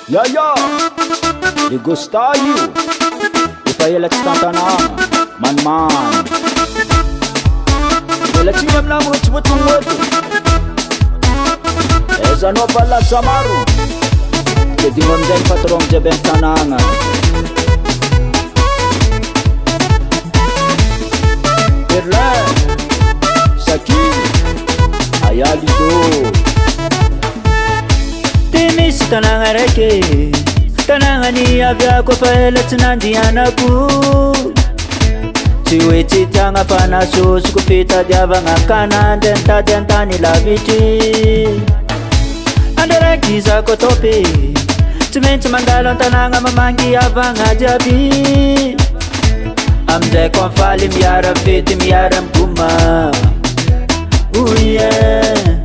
Ya ya, Degustaio, ipahelatsy tantanagna, manimaniny. Velatsiny aminah motsy voatongoto. Ezanao palaza maro, de digno amizay ny patron jiaby amin'ny tanagna. Berlin, Saki, Ayalido. Misy tanagna raiky, tanagnany aviako fa elatsy nandianako. Tsy hoe tsy tiagna fa nasosoko fitadiavagna kanandry nitady antany lavitry. Andro raiky izako atopy, tsy maintsy mandalo an-tanagna mamangy havagna jiaby. Amizay ko mifaly miara fety miara migoma. Oh yeah.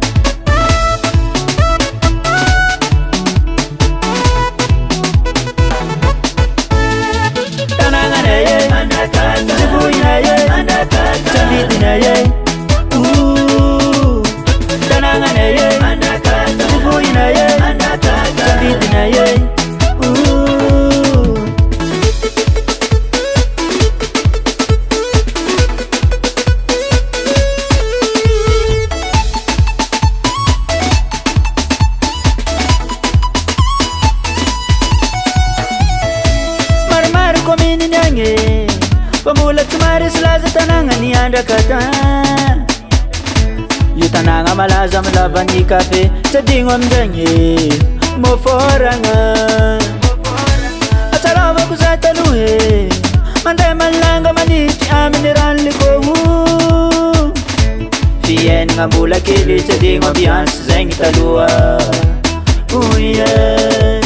Pamula tumari selaza tananga ni anda kata. Yu tananga malaza melabani kafe sedingo mdenye moforanga. Asalama kuzatanuhe mandai malanga maniti aminiran likohu. Fien ngambula kili sedingo bians zengi talua. Oh yeah.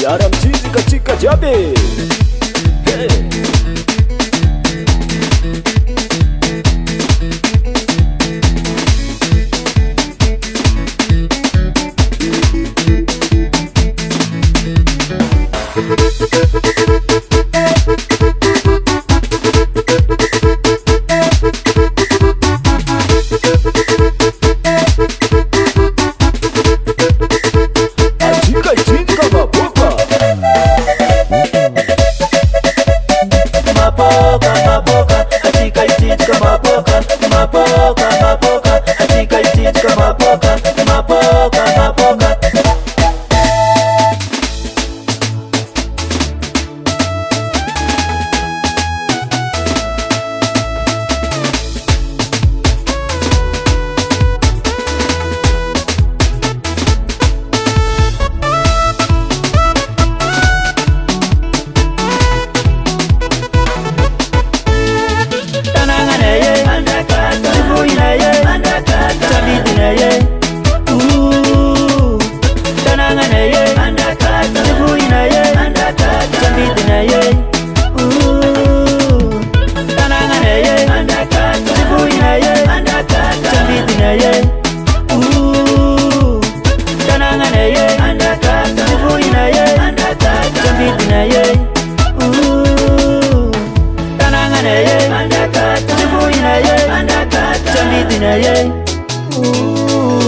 Yaram chika jiaby. Hey. Ooh.